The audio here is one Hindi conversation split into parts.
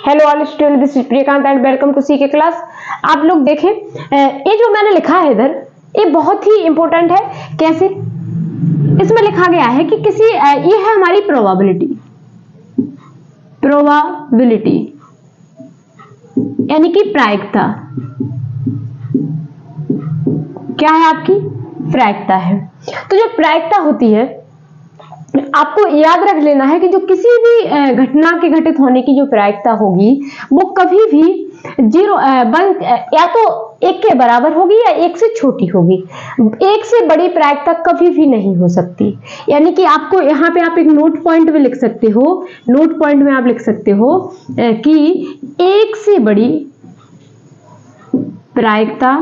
Hello all student, this is Priyakant and welcome to CK class. आप लोग देखें, ये जो मैंने लिखा है इधर, ये बहुत ही इंपॉर्टेंट है। कैसे? इसमें लिखा गया है कि किसी ये है हमारी प्रोबेबिलिटी यानी कि प्रायिकता। क्या है? आपकी प्रायिकता है। तो जो प्रायिकता होती है, आपको याद रख लेना है कि जो किसी भी घटना के घटित होने की जो प्रायिकता होगी वो कभी भी या तो एक के बराबर होगी या एक से छोटी होगी। एक से बड़ी प्रायिकता कभी भी नहीं हो सकती। यानी कि आपको यहाँ पे आप एक नोट पॉइंट में लिख सकते हो, नोट पॉइंट में आप लिख सकते हो कि एक से बड़ी प्रायिकता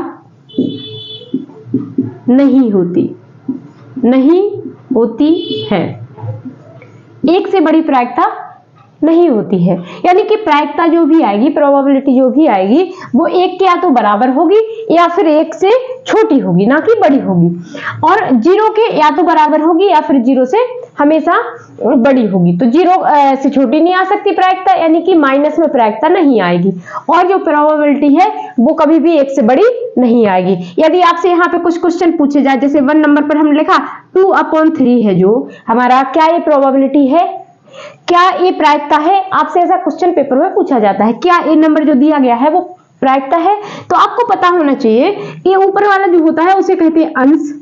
नहीं होती है। एक से बड़ी प्रायिकता नहीं होती है। यानी कि प्रायिकता जो भी आएगी, प्रोबेबिलिटी जो भी आएगी, वो एक के या तो बराबर होगी या फिर एक से छोटी होगी, ना कि बड़ी होगी। और जीरो के या तो बराबर होगी या फिर जीरो से हमेशा बड़ी होगी। तो जीरो से छोटी नहीं आ सकती प्रायिकता, यानी कि माइनस में प्रायिकता नहीं आएगी। और जो प्रोबेबिलिटी है वो कभी भी एक से बड़ी नहीं आएगी। यदि आपसे यहाँ पे कुछ क्वेश्चन पूछे जाए, जैसे 1 नंबर पर हम लिखा 2/3 है जो हमारा, क्या ये प्रोबेबिलिटी है, क्या ये प्रायिकता है? आपसे ऐसा क्वेश्चन पेपर में पूछा जाता है, क्या ये नंबर जो दिया गया है वो प्रायिकता है? तो आपको पता होना चाहिए, ये ऊपर वाला जो होता है उसे कहते हैं अंश,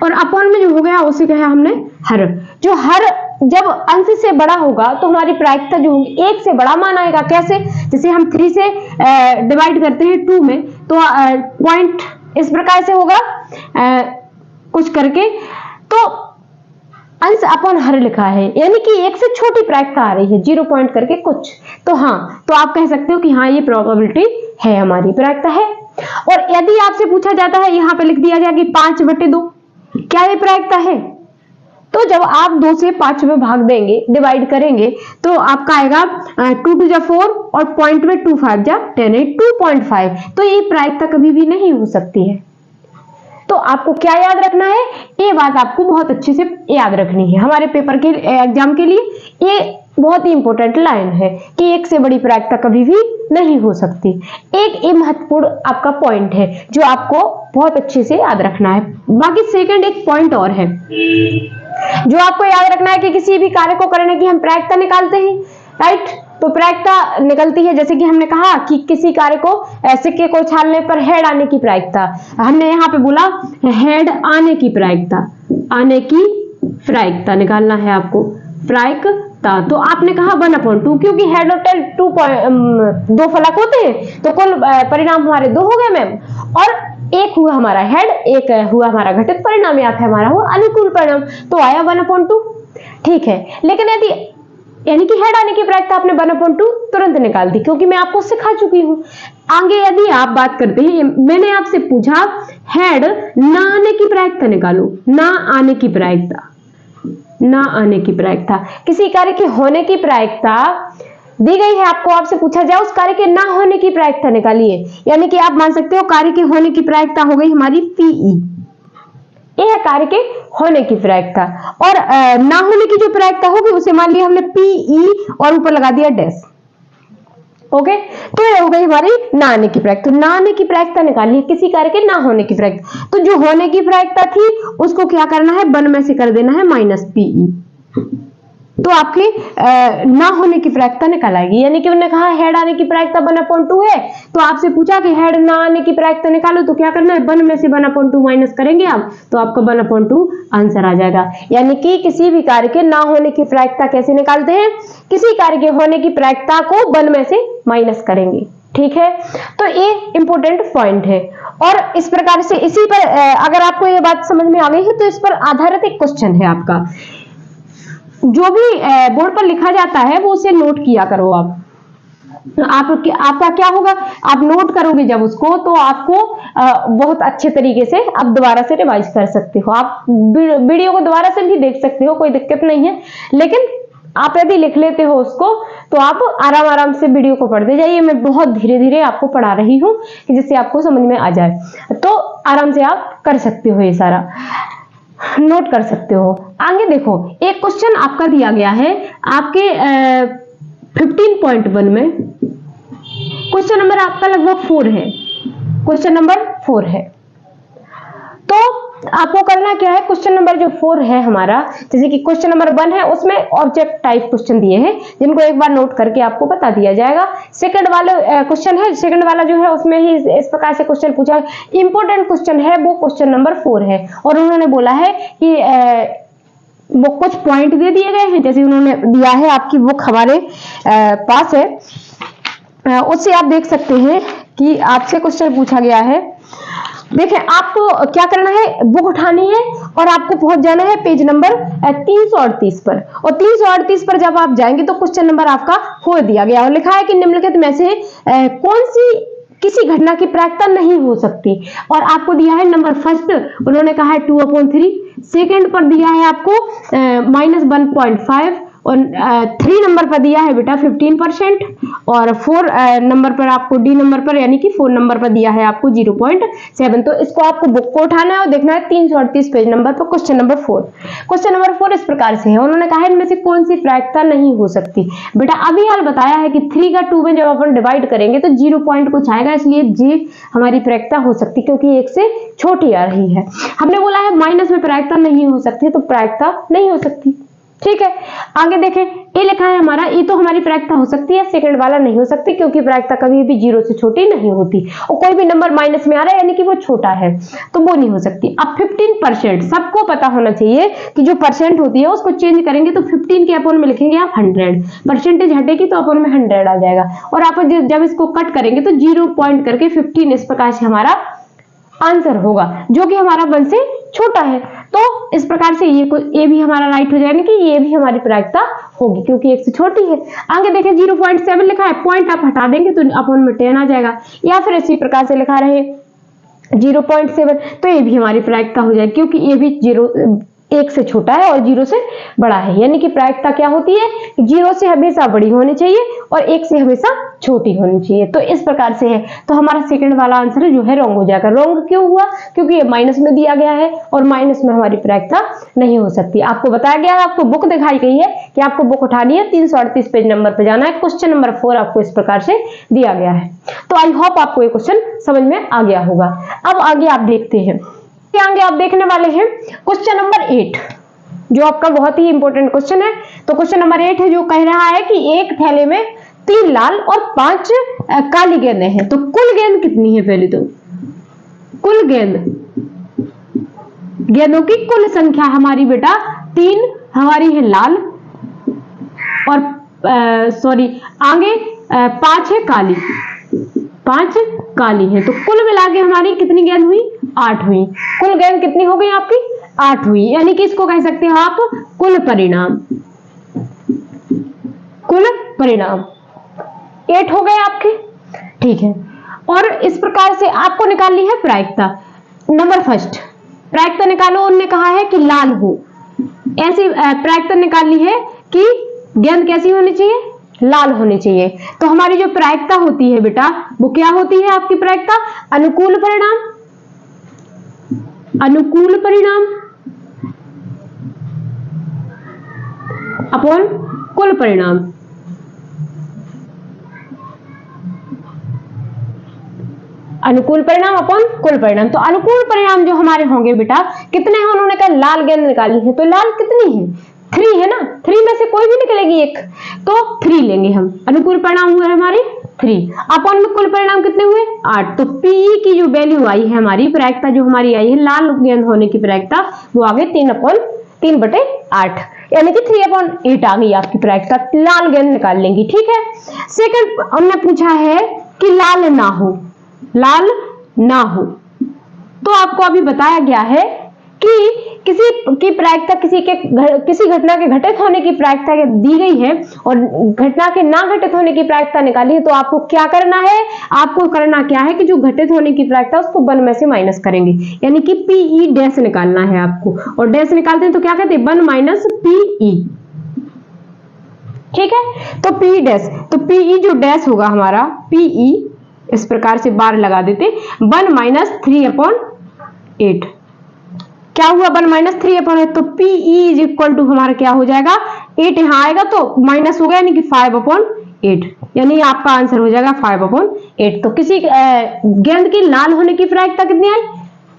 और अपॉन में जो हो गया उसे कहा हमने हर। जो हर जब अंश से बड़ा होगा तो हमारी प्रायिकता जो होगी एक से बड़ा मान आएगा। कैसे? जैसे हम 3 से डिवाइड करते हैं 2 में, तो पॉइंट इस प्रकार से होगा कुछ करके, तो अंश अपॉन हर लिखा है, यानी कि एक से छोटी प्रायिकता आ रही है, 0 पॉइंट करके कुछ। तो हाँ, तो आप कह सकते हो कि हाँ, ये प्रोबेबिलिटी है, हमारी प्रायिकता है। और यदि आपसे पूछा जाता है, यहाँ पे लिख दिया जाए कि 5/2, क्या ये प्रायिकता है? तो जब आप 2 से 5 में भाग देंगे, डिवाइड करेंगे, तो आपका आएगा 2 to 4 और पॉइंट में 2 5 10 है 2.5। तो ये प्रायिकता कभी भी नहीं हो सकती है। तो आपको क्या याद रखना है? ये बात आपको बहुत अच्छे से याद रखनी है हमारे पेपर के एग्जाम के लिए। ये बहुत ही इंपॉर्टेंट लाइन है कि एक से बड़ी प्रायिकता कभी भी नहीं हो सकती। एक ये महत्वपूर्ण आपका पॉइंट है जो आपको बहुत अच्छे से याद रखना है। बाकी सेकंड एक पॉइंट और है जो आपको याद रखना है कि किसी भी कार्य को करने की हम प्रायिकता निकालते हैं, राइट? तो प्रायिकता निकलती है, जैसे कि हमने कहा कि किसी कार्य को, सिक्के को उछालने पर हेड आने की प्रायिकता, हमने यहाँ पे बोला हेड आने की प्रायिकता निकालना है आपको, प्रायिकता। तो आपने कहा 1/2, क्योंकि हेड और टेल 2 फलक होते हैं, तो कुल परिणाम हमारे 2 हो गए मैम। और एक हुआ हमारा हेड, एक हुआ हमारा घटित परिणाम, या फिर हमारा हुआ अनुकूल परिणाम, तो आया 1/2। ठीक है, लेकिन यदि यानी कि हेड आने की प्रायिकता आपने 1/2 तुरंत निकाल दी, क्योंकि मैं आपको सिखा चुकी हूं। आगे यदि आप बात करते हैं, मैंने आपसे पूछा हेड ना आने की प्रायिकता निकालो, ना आने की प्रायिकता, किसी कार्य के होने की प्रायिकता दी गई है आपको, आपसे पूछा जाए उस कार्य के ना होने की प्रायिकता निकालिए। यानी कि आप मान सकते हो कार्य के होने की प्रायिकता हो गई हमारी पीई, ये है कार्य के होने की प्रायिकता। और ना होने की जो प्रायिकता होगी उसे मान लिया हमने पीई और ऊपर लगा दिया डैश। ओके, तो ये हो गई हमारी ना आने की प्रायिकता। ना आने की प्रायिकता निकाली है किसी कार्य के ना होने की प्रायिकता। तो जो होने की प्रायिकता थी उसको क्या करना है, 1 में से कर देना है -पीई, तो आपकी ना होने की प्रायिकता निकल आएगी। यानी कि उन्होंने कहा हेड आने की प्रायिकता 1/2 है, तो आपसे पूछा कि हेड ना आने की प्रायिकता निकालो, तो क्या करना है, 1 में से 1/2 माइनस करेंगे आप, तो आपका 1/2 आंसर आ जाएगा। यानी कि किसी भी कार्य के ना होने की प्रायिकता कैसे निकालते हैं, किसी कार्य के होने की प्रायिकता को 1 में से माइनस करेंगे। ठीक है, तो ये इंपॉर्टेंट पॉइंट है। और इस प्रकार से इसी पर अगर आपको ये बात समझ में आ गई है, तो इस पर आधारित एक क्वेश्चन है आपका, जो भी बोर्ड पर लिखा जाता है वो उसे नोट किया करो। आपका क्या होगा, आप नोट करोगे जब उसको, तो आपको बहुत अच्छे तरीके से आप दोबारा से रिवाइज कर सकते हो। आप वीडियो को दोबारा से भी देख सकते हो, कोई दिक्कत नहीं है। लेकिन आप यदि लिख लेते हो उसको, तो आप आराम से वीडियो को पढ़ते जाइए। मैं बहुत धीरे धीरे आपको पढ़ा रही हूँ जिससे आपको समझ में आ जाए, तो आराम से आप कर सकते हो, ये सारा नोट कर सकते हो। आगे देखो, एक क्वेश्चन आपका दिया गया है आपके 15.1 में क्वेश्चन नंबर आपका लगभग 4 है, क्वेश्चन नंबर 4 है। तो आपको करना क्या है, क्वेश्चन नंबर जो 4 है हमारा, जैसे कि क्वेश्चन नंबर 1 है उसमें ऑब्जेक्ट टाइप क्वेश्चन दिए हैं जिनको एक बार नोट करके आपको बता दिया जाएगा। सेकंड वाला क्वेश्चन है, सेकंड वाला जो है उसमें ही इस प्रकार से क्वेश्चन पूछा, इंपॉर्टेंट क्वेश्चन है वो क्वेश्चन नंबर 4 है और उन्होंने बोला है कि वो कुछ पॉइंट दे दिए गए हैं, जैसे उन्होंने दिया है, आपकी बुक हमारे पास है, उससे आप देख सकते हैं कि आपसे क्वेश्चन पूछा गया है। देखें, आपको क्या करना है, बुक उठानी है और आपको पहुंच जाना है पेज नंबर 338 पर, और 338 पर जब आप जाएंगे तो क्वेश्चन नंबर आपका 4 दिया गया और लिखा है कि निम्नलिखित में से कौन सी किसी घटना की प्रायिकता नहीं हो सकती, और आपको दिया है नंबर फर्स्ट, उन्होंने कहा है 2/3, सेकेंड पर दिया है आपको -1.5, और 3 नंबर पर दिया है बेटा 15%, और 4 नंबर पर आपको डी नंबर पर यानी कि 4 नंबर पर दिया है आपको 0.7। तो इसको आपको बुक को उठाना है और देखना है 338 पेज नंबर पर क्वेश्चन नंबर 4। क्वेश्चन नंबर 4 इस प्रकार से है, उन्होंने कहा है इनमें से कौन सी प्रायिकता नहीं हो सकती। बेटा अभी हाल बताया है कि 3 का 2 में जब अपन डिवाइड करेंगे तो 0 पॉइंट कुछ आएगा, इसलिए जी हमारी प्रायिकता हो सकती क्योंकि 1 से छोटी आ रही है। हमने बोला है माइनस में प्रायिकता नहीं हो सकती, तो प्रायिकता नहीं हो सकती। ठीक है, आगे देखें, ए लिखा है हमारा, ये तो हमारी प्रायिकता हो सकती है, सेकंड वाला नहीं हो सकती क्योंकि प्रायिकता कभी भी 0 से छोटी नहीं होती, और कोई भी नंबर माइनस में आ रहा है यानी कि वो छोटा है, तो वो नहीं हो सकती। अब 15%, सबको पता होना चाहिए कि जो परसेंट होती है उसको चेंज करेंगे तो 15 के अपॉन में लिखेंगे आप 100, परसेंटेज हटेगी तो अपॉन में 100 आ जाएगा, और आप जब इसको कट करेंगे तो 0 पॉइंट करके 15 इस प्रकार से हमारा आंसर होगा, जो कि हमारा 1 से छोटा है। तो इस प्रकार से ये भी हमारा राइट हो जाएगा कि ये भी हमारी प्रायिकता होगी क्योंकि 1 से छोटी है। आगे देखें 0.7 लिखा है, पॉइंट आप हटा देंगे तो अपॉन में 10 आ जाएगा, या फिर इसी प्रकार से लिखा रहे 0.7, तो ये भी हमारी प्रायिकता हो जाएगी क्योंकि ये भी 1 से छोटा है और 0 से बड़ा है, यानी कि प्रायिकता क्या होती है, 0 से हमेशा बड़ी होनी चाहिए और 1 से हमेशा छोटी होनी चाहिए। तो इस प्रकार से है, तो हमारा सेकंड वाला आंसर जो है रॉन्ग हो जाएगा। रॉन्ग क्यों हुआ, क्योंकि ये माइनस में दिया गया है और माइनस में हमारी प्रायिकता नहीं हो सकती। आपको बताया गया है, आपको बुक दिखाई गई है कि आपको बुक उठानी है, 338 पेज नंबर पर जाना है, क्वेश्चन नंबर 4 आपको इस प्रकार से दिया गया है। तो आई होप आपको ये क्वेश्चन समझ में आ गया होगा। अब आगे आप देखते हैं, आगे आप देखने वाले हैं क्वेश्चन नंबर 8, जो आपका बहुत ही इंपॉर्टेंट क्वेश्चन है। तो क्वेश्चन नंबर 8 है, जो कह रहा है कि एक थैले में 3 लाल और 5 काली गेंदें हैं, तो कुल गेंद कितनी है, पहले तो कुल गेंदों की कुल संख्या हमारी बेटा 3 हमारी है लाल, और सॉरी आगे 5 है काली, 5 काली है, तो कुल मिला के हमारी कितनी गेंद हुई, 8 हुई। कुल गेंद कितनी हो गई आपकी, 8 हुई, यानी कि इसको कह सकते हैं आप कुल परिणाम, कुल परिणाम 8 हो गए आपके। ठीक है, और इस प्रकार से आपको निकालनी है प्रायिकता। नंबर फर्स्ट प्रायिकता निकालो, उन्होंने कहा है कि लाल हो, ऐसी प्रायिकता निकालनी है कि गेंद कैसी होनी चाहिए, लाल होनी चाहिए। तो हमारी जो प्रायिकता होती है बेटा वो क्या होती है आपकी प्रायिकता, अनुकूल परिणाम, अनुकूल परिणाम अपॉन कुल परिणाम। अनुकूल परिणाम अपॉन कुल परिणाम। तो अनुकूल परिणाम जो हमारे होंगे बेटा कितने हैं, उन्होंने कहा लाल गेंद निकाली है, तो लाल कितनी है, 3 है ना, 3 में से कोई भी निकलेगी एक, तो 3 लेंगे हम। अनुकूल परिणाम हुए हमारे 3 अपॉन में कुल परिणाम कितने हुए 8। तो पीई की जो वैल्यू आई है हमारी प्रायिकता जो हमारी आई है लाल गेंद होने की प्रायिकता, वो आ गई 3/8, यानी कि 3/8 आ गई आपकी प्रायिकता, लाल गेंद निकाल लेंगी। ठीक है, सेकंड हमने पूछा है कि लाल ना हो, लाल ना हो, तो आपको अभी बताया गया है कि किसी की प्रायिकता किसी घटना के घटित होने की प्रायिकता दी गई है और घटना के ना घटित होने की प्रायिकता निकाली है, तो आपको क्या करना है, आपको करना क्या है कि जो घटित होने की प्रायिकता उसको 1 में से माइनस करेंगे, यानी कि पीई डैश निकालना है आपको, और डैश निकालते हैं तो क्या कहते हैं 1 माइनस पीई। ठीक है, तो पी डैश, तो पीई जो डैश होगा हमारा पीई, इस प्रकार से बार लगा देते 1 माइनस 3/8। क्या हुआ 1 माइनस 3/8, तो पीई इज इक्वल टू हमारा क्या हो जाएगा 8 यहाँ आएगा तो माइनस हो गया, यानी कि 5/8, यानी आपका आंसर हो जाएगा 5/8। तो किसी गेंद की लाल होने की प्रायिकता कितनी आई?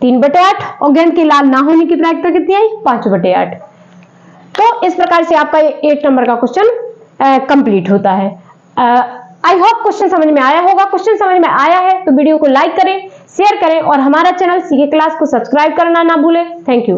3/8, और गेंद की लाल ना होने की प्रायिकता कितनी आई? 5/8। तो इस प्रकार से आपका 8 नंबर का क्वेश्चन कंप्लीट होता है। आई होप क्वेश्चन समझ में आया होगा। क्वेश्चन समझ में आया है तो वीडियो को लाइक करें, शेयर करें और हमारा चैनल सीके क्लास को सब्सक्राइब करना ना भूलें। Thank you.